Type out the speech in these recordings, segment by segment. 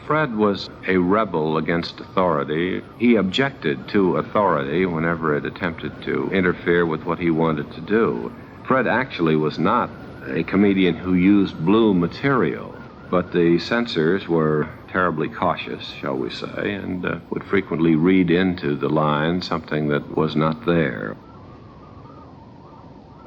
Fred was a rebel against authority. He objected to authority whenever it attempted to interfere with what he wanted to do. Fred actually was not a comedian who used blue material, but the censors were terribly cautious, shall we say, and would frequently read into the line something that was not there.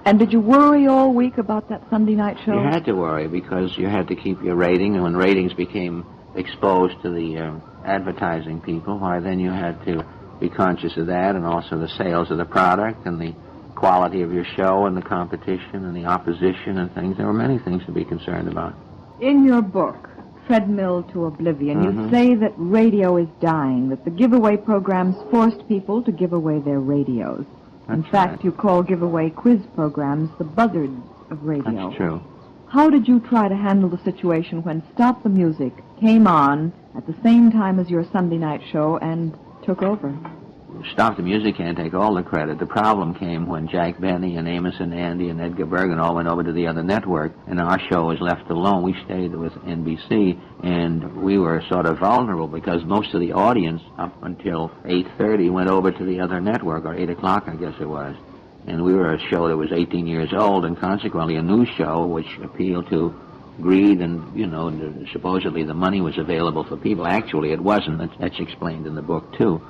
And did you worry all week about that Sunday night show? You had to worry because you had to keep your rating, and when ratings became exposed to the advertising people, why then you had to be conscious of that, and also the sales of the product and the quality of your show and the competition and the opposition and things. There were many things to be concerned about. In your book, Treadmill to Oblivion, you say that radio is dying, that the giveaway programs forced people to give away their radios. In fact, you call giveaway quiz programs the buzzards of radio. That's true. How did you try to handle the situation when Stop the Music came on at the same time as your Sunday night show and took over? Stop the Music can't take all the credit. The problem came when Jack Benny and Amos and Andy and Edgar Bergen all went over to the other network, and our show was left alone. We stayed with NBC, and we were sort of vulnerable because most of the audience up until 8:30 went over to the other network, or 8 o'clock, I guess it was. And we were a show that was 18 years old, and consequently a news show which appealed to greed, and, you know, supposedly the money was available for people. Actually, it wasn't. That's explained in the book, too.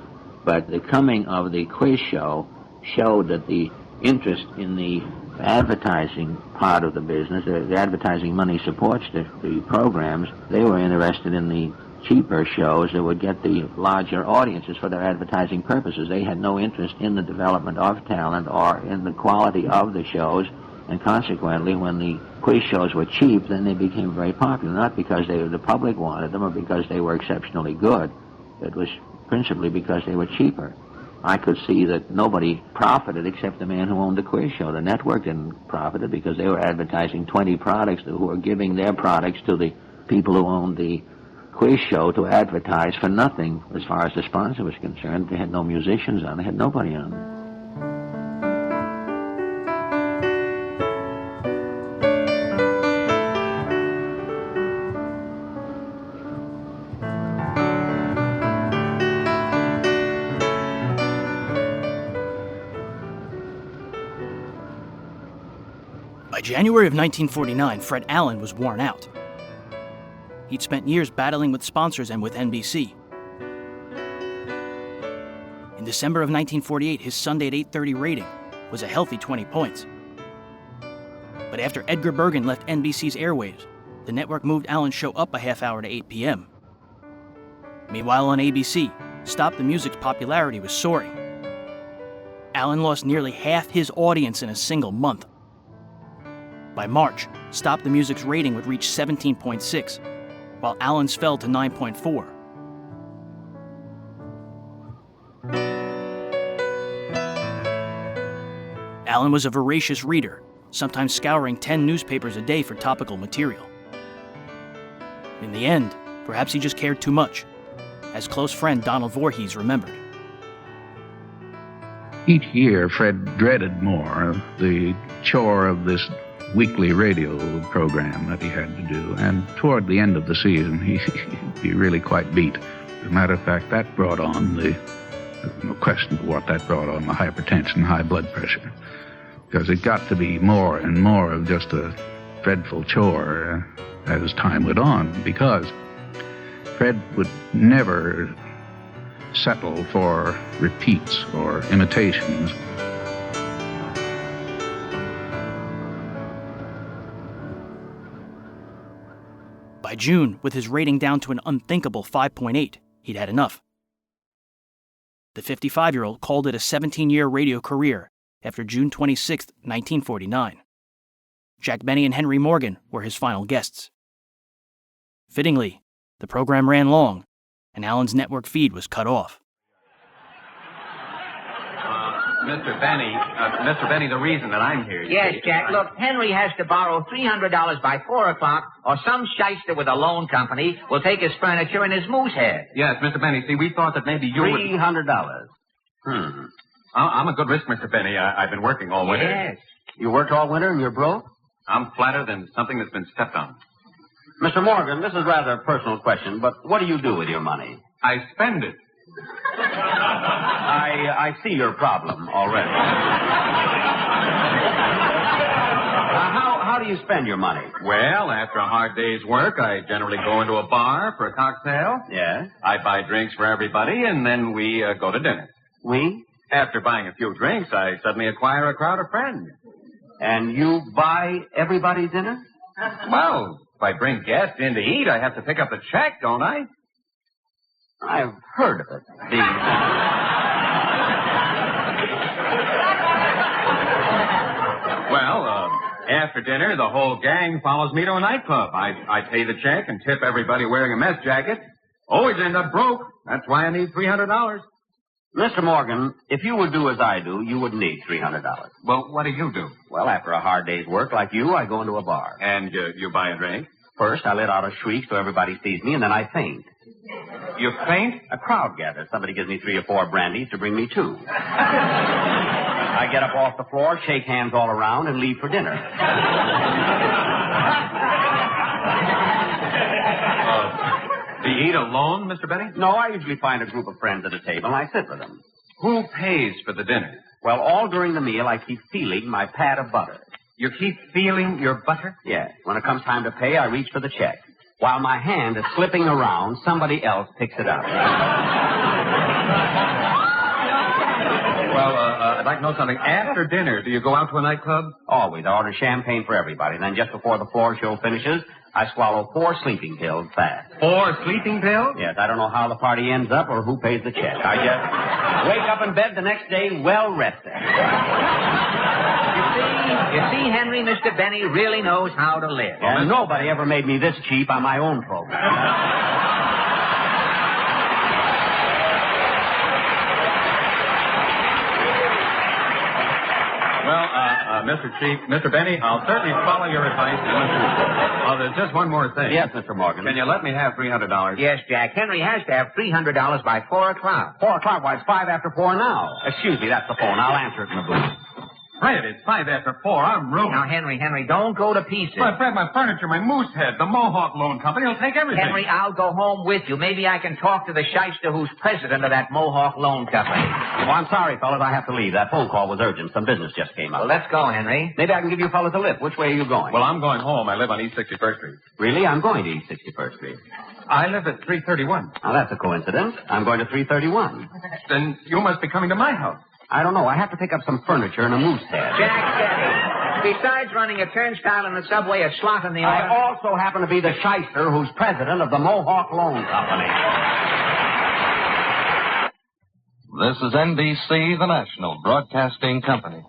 But the coming of the quiz show showed that the interest in the advertising part of the business, the advertising money supports the programs, they were interested in the cheaper shows that would get the larger audiences for their advertising purposes. They had no interest in the development of talent or in the quality of the shows, and consequently, when the quiz shows were cheap, then they became very popular, not because the public wanted them or because they were exceptionally good. It was principally because they were cheaper. I could see that nobody profited except the man who owned the quiz show. The network didn't profit because they were advertising 20 products who were giving their products to the people who owned the quiz show to advertise for nothing as far as the sponsor was concerned. They had no musicians on. They had nobody on there. By January of 1949, Fred Allen was worn out. He'd spent years battling with sponsors and with NBC. In December of 1948, his Sunday at 8:30 rating was a healthy 20 points. But after Edgar Bergen left NBC's airwaves, the network moved Allen's show up a half hour to 8 p.m. Meanwhile on ABC, Stop the Music's popularity was soaring. Allen lost nearly half his audience in a single month. By March, Stop the Music's rating would reach 17.6, while Allen's fell to 9.4. Allen was a voracious reader, sometimes scouring 10 newspapers a day for topical material. In the end, perhaps he just cared too much, as close friend Donald Voorhees remembered. Each year, Fred dreaded more the chore of this weekly radio program that he had to do, and toward the end of the season, he'd be really quite beat. As a matter of fact, that brought on no question of what that brought on, the hypertension, high blood pressure, because it got to be more and more of just a dreadful chore as time went on, because Fred would never settle for repeats or imitations. By June, with his rating down to an unthinkable 5.8, he'd had enough. The 55-year-old called it a 17-year radio career after June 26, 1949. Jack Benny and Henry Morgan were his final guests. Fittingly, the program ran long, and Allen's network feed was cut off. Mr. Benny, the reason that I'm here... Yes, Jack, look, Henry has to borrow $300 by 4 o'clock, or some shyster with a loan company will take his furniture and his moose head. Yes, Mr. Benny, see, we thought that maybe you $300. I'm a good risk, Mr. Benny. I've been working all winter. Yes. You worked all winter and you're broke? I'm flatter than something that's been stepped on. Mr. Morgan, this is rather a personal question, but what do you do with your money? I spend it. I see your problem already. How do you spend your money? Well, after a hard day's work, I generally go into a bar for a cocktail. Yes? I buy drinks for everybody, and then we go to dinner. We? After buying a few drinks, I suddenly acquire a crowd of friends. And you buy everybody dinner? Well, if I bring guests in to eat, I have to pick up the check, don't I? I've heard of it. Well, after dinner, the whole gang follows me to a nightclub. I pay the check and tip everybody wearing a mess jacket. Always end up broke. That's why I need $300. Mr. Morgan, if you would do as I do, you wouldn't need $300. Well, what do you do? Well, after a hard day's work like you, I go into a bar. And you buy a drink? First, I let out a shriek so everybody sees me, and then I faint. You faint? A crowd gathers. Somebody gives me 3 or 4 brandies to bring me 2. I get up off the floor, shake hands all around, and leave for dinner. Do you eat alone, Mr. Benny? No, I usually find a group of friends at a table, and I sit with them. Who pays for the dinner? Well, all during the meal, I keep feeling my pat of butter. You keep feeling your butter? Yes. When it comes time to pay, I reach for the check. While my hand is slipping around, somebody else picks it up. Well, I'd like to know something. After dinner, do you go out to a nightclub? Always. I order champagne for everybody. Then just before the floor show finishes, I swallow 4 sleeping pills fast. 4 sleeping pills? Yes. I don't know how the party ends up or who pays the check. I just wake up in bed the next day well rested. You see, Henry, Mr. Benny really knows how to live. And nobody ever made me this cheap on my own program. Well, Mr. Benny, I'll certainly follow your advice. Oh, there's just one more thing. Yes, Mr. Morgan. Can you let me have $300? Yes, Jack. Henry has to have $300 by 4 o'clock. 4 o'clock? Why, it's 5 after 4 now. Excuse me, that's the phone. I'll answer it in the booth. Fred, it's 5 after 4. I'm ruined. Now, Henry, don't go to pieces. Well, Fred, my furniture, my moose head, the Mohawk Loan Company will take everything. Henry, I'll go home with you. Maybe I can talk to the shyster who's president of that Mohawk Loan Company. Well, I'm sorry, fellas. I have to leave. That phone call was urgent. Some business just came up. Well, let's go, Henry. Maybe I can give you fellas a lift. Which way are you going? Well, I'm going home. I live on East 61st Street. Really? I'm going to East 61st Street. I live at 331. Now, that's a coincidence. I'm going to 331. Then you must be coming to my house. I don't know. I have to pick up some furniture and a moose head. Jack Benny. Besides running a turnstile in the subway, a slot in the I order. also happen to be the shyster who's president of the Mohawk Loan Company. This is NBC, the national broadcasting company.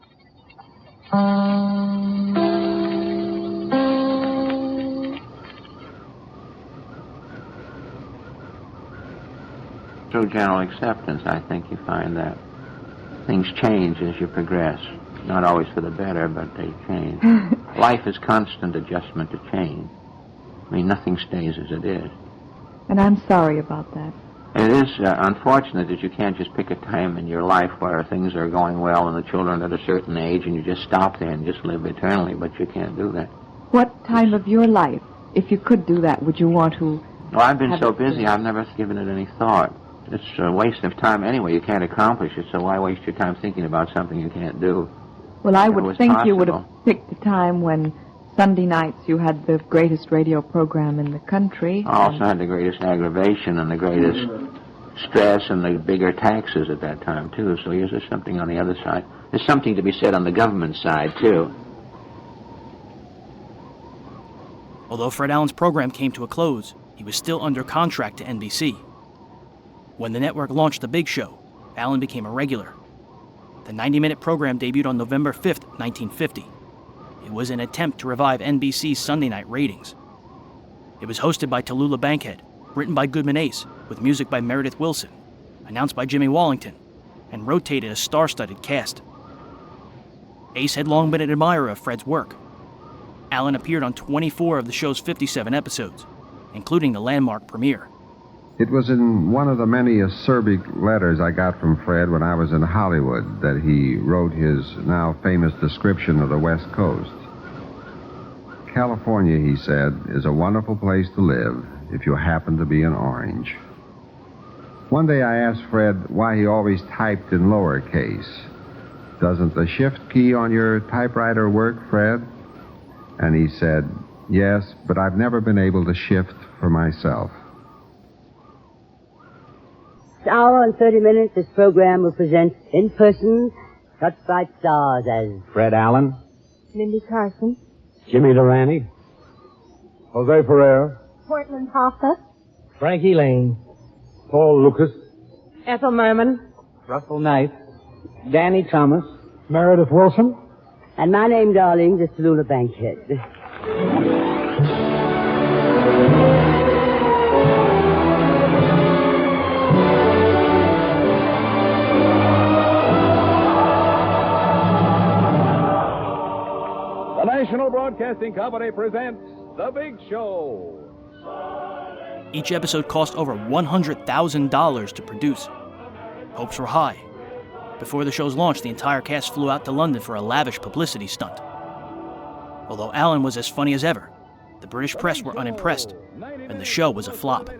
Through general acceptance, I think you find that things change as you progress. Not always for the better, but they change. Life is constant adjustment to change. I mean, nothing stays as it is. And I'm sorry about that. It is unfortunate that you can't just pick a time in your life where things are going well and the children are at a certain age and you just stop there and just live eternally, but you can't do that. What time of your life, if you could do that, would you want to... Well, I've been so busy, I've never given it any thought. It's a waste of time anyway. You can't accomplish it, so why waste your time thinking about something you can't do? Well, I would think possible. you would have picked a time when Sunday nights you had the greatest radio program in the country. I also had the greatest aggravation and the greatest stress and the bigger taxes at that time, too. So here's something on the other side. There's something to be said on the government side, too. Although Fred Allen's program came to a close, he was still under contract to NBC. When the network launched The Big Show, Allen became a regular. The 90-minute program debuted on November 5th, 1950. It was an attempt to revive NBC's Sunday night ratings. It was hosted by Tallulah Bankhead, written by Goodman Ace, with music by Meredith Willson, announced by Jimmy Wallington, and rotated a star-studded cast. Ace had long been an admirer of Fred's work. Allen appeared on 24 of the show's 57 episodes, including the landmark premiere. It was in one of the many acerbic letters I got from Fred when I was in Hollywood that he wrote his now famous description of the West Coast. California, he said, is a wonderful place to live if you happen to be an orange. One day I asked Fred why he always typed in lowercase. Doesn't the shift key on your typewriter work, Fred? And he said, yes, but I've never been able to shift for myself. This hour and 30 minutes, this program will present in person such bright stars as Fred Allen, Mindy Carson, Jimmy Durante, Jose Ferrer, Portland Hoffa, Frankie Lane, Paul Lucas, Ethel Merman, Russell Knight, Danny Thomas, Meredith Wilson, and my name, darling, is Tallulah Bankhead. The National Broadcasting Company presents The Big Show. Each episode cost over $100,000 to produce. Hopes were high. Before the show's launch, the entire cast flew out to London for a lavish publicity stunt. Although Allen was as funny as ever, the British press were unimpressed, and the show was a flop.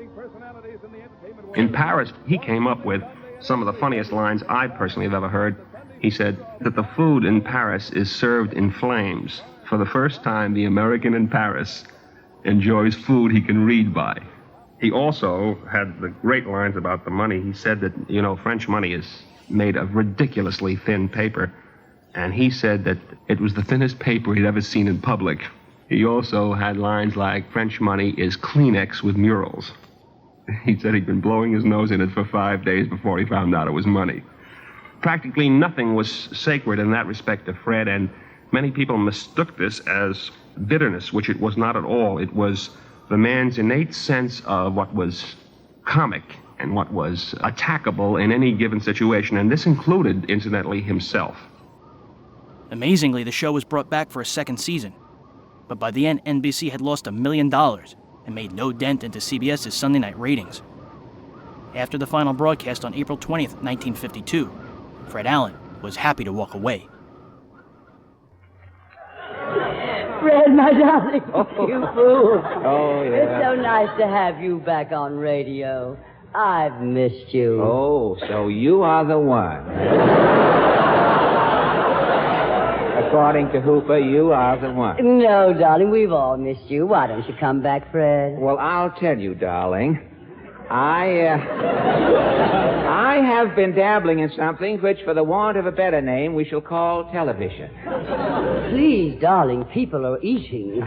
In Paris, he came up with some of the funniest lines I personally have ever heard. He said that the food in Paris is served in flames. For the first time, the American in Paris enjoys food he can read by. He also had the great lines about the money. He said that, French money is made of ridiculously thin paper. And he said that it was the thinnest paper he'd ever seen in public. He also had lines like, French money is Kleenex with murals. He said he'd been blowing his nose in it for 5 days before he found out it was money. Practically nothing was sacred in that respect to Fred, and many people mistook this as bitterness, which it was not at all. It was the man's innate sense of what was comic and what was attackable in any given situation, and this included, incidentally, himself. Amazingly, the show was brought back for a second season, but by the end, NBC had lost $1 million and made no dent into CBS's Sunday night ratings. After the final broadcast on April 20th, 1952, Fred Allen was happy to walk away. Fred, my darling, you fool. Oh, yeah. It's so nice to have you back on radio. I've missed you. Oh, so you are the one. According to Hooper, you are the one. No, darling, we've all missed you. Why don't you come back, Fred? Well, I'll tell you, darling. I have been dabbling in something which, for the want of a better name, we shall call television. Please, darling, people are eating.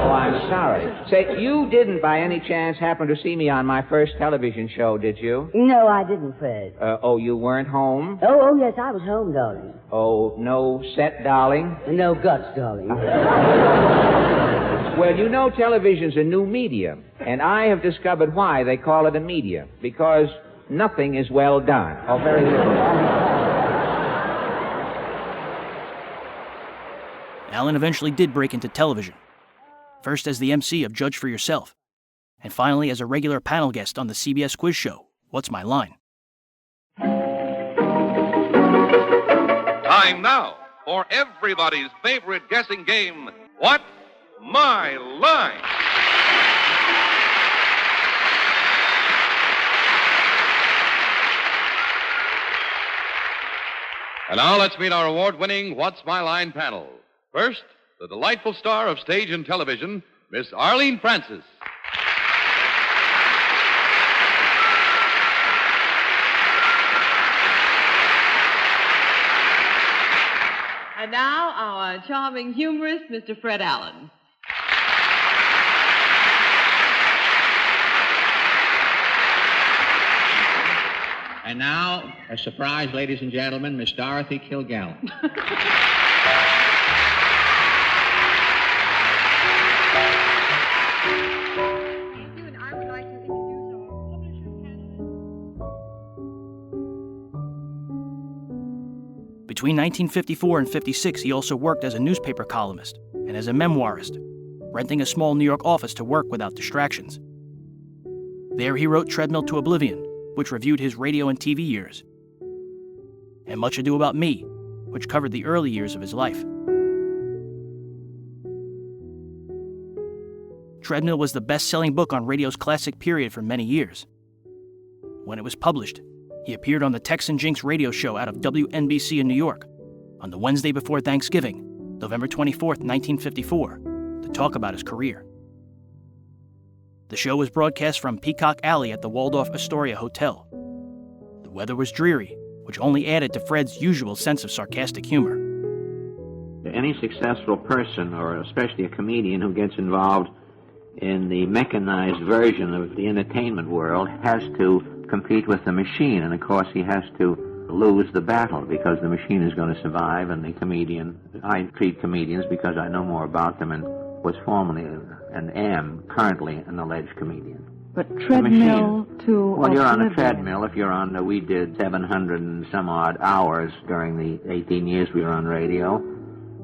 Oh, I'm sorry. Say, you didn't by any chance happen to see me on my first television show, did you? No, I didn't, Fred. You weren't home? Oh, yes, I was home, darling. Oh, no set, darling? No guts, darling. Well, television's a new medium, and I have discovered why they call it a medium. Because nothing is well done. Oh, very little. Allen eventually did break into television, first as the MC of Judge for Yourself, and finally as a regular panel guest on the CBS quiz show, What's My Line? Time now for everybody's favorite guessing game, What's My Line? And now let's meet our award-winning What's My Line panel. First, the delightful star of stage and television, Miss Arlene Francis. And now, our charming humorist, Mr. Fred Allen. And now, a surprise, ladies and gentlemen, Miss Dorothy Kilgallen. Between 1954 and 56, he also worked as a newspaper columnist and as a memoirist, renting a small New York office to work without distractions. There he wrote Treadmill to Oblivion, which reviewed his radio and TV years, and Much Ado About Me, which covered the early years of his life. Treadmill was the best-selling book on radio's classic period for many years. When it was published, he appeared on the Tex and Jinx radio show out of WNBC in New York on the Wednesday before Thanksgiving, November 24th, 1954, to talk about his career. The show was broadcast from Peacock Alley at the Waldorf Astoria Hotel. The weather was dreary, which only added to Fred's usual sense of sarcastic humor. Any successful person, or especially a comedian who gets involved in the mechanized version of the entertainment world, has to compete with the machine, and of course he has to lose the battle because the machine is going to survive, and the comedian, I treat comedians because I know more about them and was formerly and am currently an alleged comedian. But treadmill to Well, you're on a oblivion. treadmill. If you're on, we did 700 and some odd hours during the 18 years we were on radio.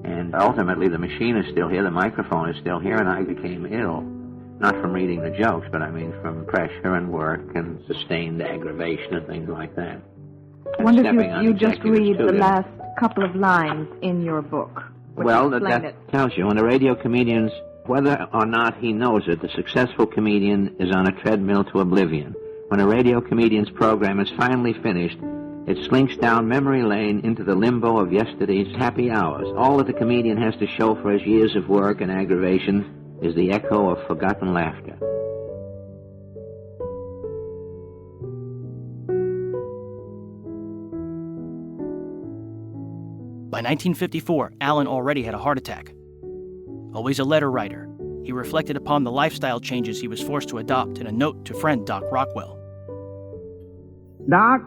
And ultimately the machine is still here, the microphone is still here, and I became ill. Not from reading the jokes, but I mean from pressure and work and sustained aggravation and things like that. I wonder Stepping if on you just executives read too the good. last couple of lines in your book. Would Well, you explain that it? tells you, when a radio comedian's, whether or not he knows it, the successful comedian is on a treadmill to oblivion. When a radio comedian's program is finally finished, it slinks down memory lane into the limbo of yesterday's happy hours. All that the comedian has to show for his years of work and aggravation is the echo of forgotten laughter. By 1954, Allen already had a heart attack. Always a letter writer, he reflected upon the lifestyle changes he was forced to adopt in a note to friend Doc Rockwell. Doc,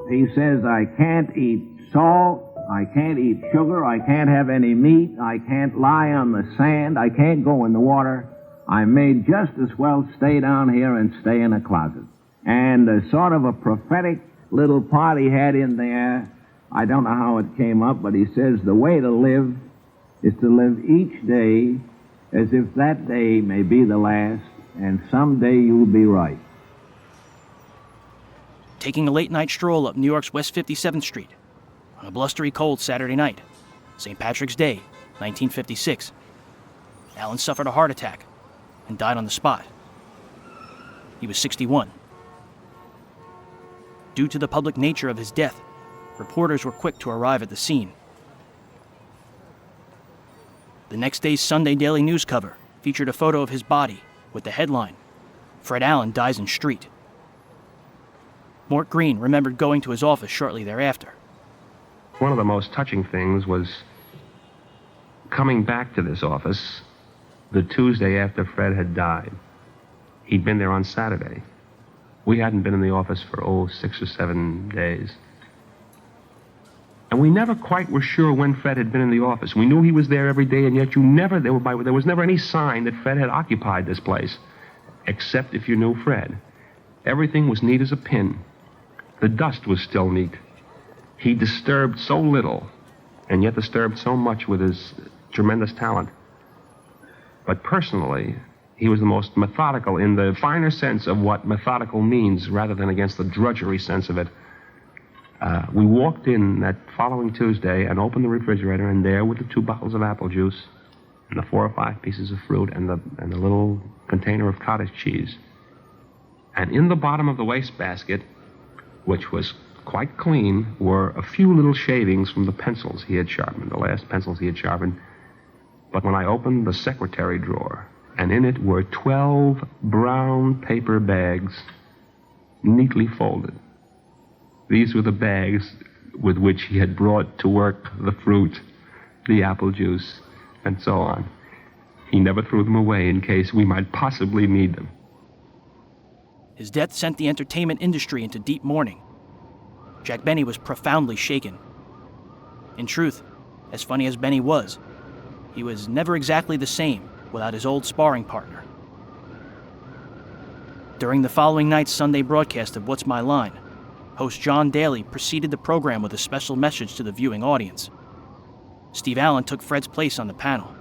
he says, I can't eat salt, I can't eat sugar, I can't have any meat, I can't lie on the sand, I can't go in the water. I may just as well stay down here and stay in a closet. And a sort of a prophetic little part he had in there, I don't know how it came up, but he says the way to live is to live each day as if that day may be the last, and someday you'll be right. Taking a late-night stroll up New York's West 57th Street on a blustery cold Saturday night, St. Patrick's Day, 1956, Allen suffered a heart attack and died on the spot. He was 61. Due to the public nature of his death, reporters were quick to arrive at the scene. The next day's Sunday Daily News cover featured a photo of his body with the headline, "Fred Allen Dies in Street." Mort Green remembered going to his office shortly thereafter. One of the most touching things was coming back to this office the Tuesday after Fred had died. He'd been there on Saturday. We hadn't been in the office for, 6 or 7 days. And we never quite were sure when Fred had been in the office. We knew he was there every day, and yet there was never any sign that Fred had occupied this place, except if you knew Fred. Everything was neat as a pin. The dust was still neat. He disturbed so little, and yet disturbed so much with his tremendous talent. But personally, he was the most methodical in the finer sense of what methodical means, rather than against the drudgery sense of it. We walked in that following Tuesday and opened the refrigerator, and there were the 2 bottles of apple juice and the 4 or 5 pieces of fruit and the little container of cottage cheese. And in the bottom of the wastebasket, which was quite clean, were a few little shavings from the pencils he had sharpened, the last pencils he had sharpened. But when I opened the secretary drawer, and in it were 12 brown paper bags neatly folded. These were the bags with which he had brought to work the fruit, the apple juice, and so on. He never threw them away in case we might possibly need them. His death sent the entertainment industry into deep mourning. Jack Benny was profoundly shaken. In truth, as funny as Benny was, he was never exactly the same without his old sparring partner. During the following night's Sunday broadcast of What's My Line, host John Daly preceded the program with a special message to the viewing audience. Steve Allen took Fred's place on the panel.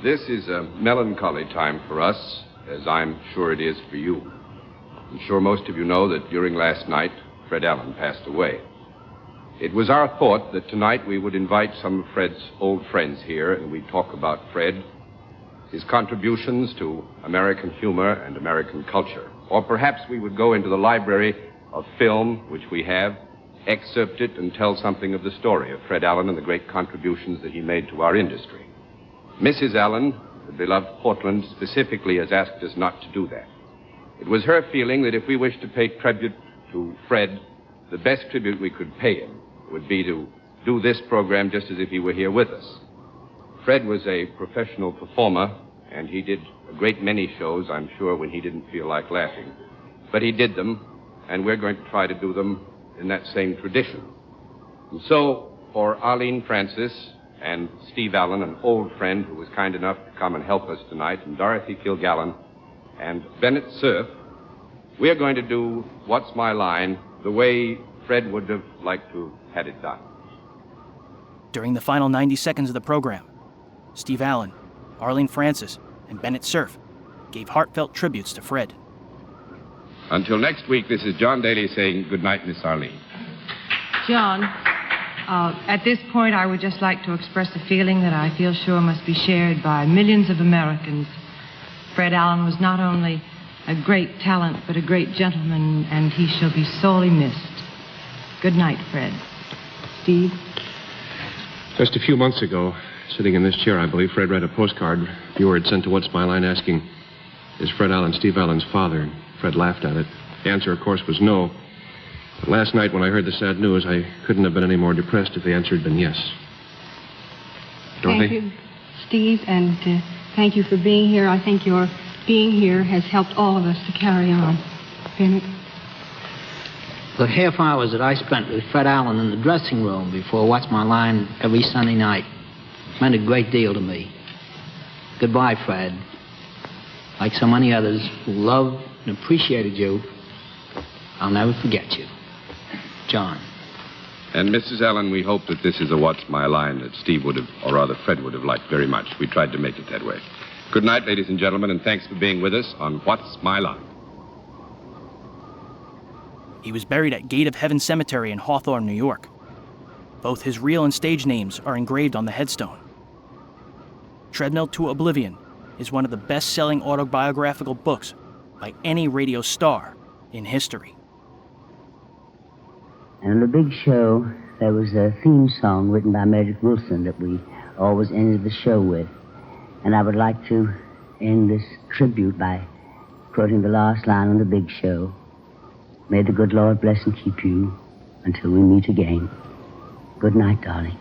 This is a melancholy time for us, as I'm sure it is for you. I'm sure most of you know that during last night, Fred Allen passed away. It was our thought that tonight we would invite some of Fred's old friends here and we'd talk about Fred, his contributions to American humor and American culture. Or perhaps we would go into the library of film, which we have, excerpt it and tell something of the story of Fred Allen and the great contributions that he made to our industry. Mrs. Allen, the beloved Portland, specifically has asked us not to do that. It was her feeling that if we wished to pay tribute to Fred, the best tribute we could pay him would be to do this program just as if he were here with us. Fred was a professional performer, and he did a great many shows, I'm sure, when he didn't feel like laughing. But he did them, and we're going to try to do them in that same tradition. And so, for Arlene Francis and Steve Allen, an old friend who was kind enough to come and help us tonight, and Dorothy Kilgallen and Bennett Cerf, we are going to do What's My Line the way Fred would have liked to have had it done. During the final 90 seconds of the program, Steve Allen, Arlene Francis, and Bennett Cerf gave heartfelt tributes to Fred. Until next week, this is John Daly saying good night, Miss Arlene. John, at this point, I would just like to express a feeling that I feel sure must be shared by millions of Americans. Fred Allen was not only a great talent, but a great gentleman, and he shall be sorely missed. Good night, Fred. Steve? Just a few months ago, sitting in this chair, I believe, Fred read a postcard viewer had sent to What's My Line asking, is Fred Allen Steve Allen's father? And Fred laughed at it. The answer, of course, was no. But last night, when I heard the sad news, I couldn't have been any more depressed if the answer had been yes. Dorothy? Thank you, Steve, and thank you for being here. I think your being here has helped all of us to carry on. Bennett? The half hours that I spent with Fred Allen in the dressing room before What's My Line every Sunday night meant a great deal to me. Goodbye, Fred. Like so many others who loved and appreciated you, I'll never forget you. John. And Mrs. Allen, we hope that this is a What's My Line that Steve would have, or rather Fred would have liked very much. We tried to make it that way. Good night, ladies and gentlemen, and thanks for being with us on What's My Line. He was buried at Gate of Heaven Cemetery in Hawthorne, New York. Both his real and stage names are engraved on the headstone. Treadmill to Oblivion is one of the best-selling autobiographical books by any radio star in history. And on the big show, there was a theme song written by Meredith Wilson that we always ended the show with. And I would like to end this tribute by quoting the last line on the big show. May the good Lord bless and keep you until we meet again. Good night, darling.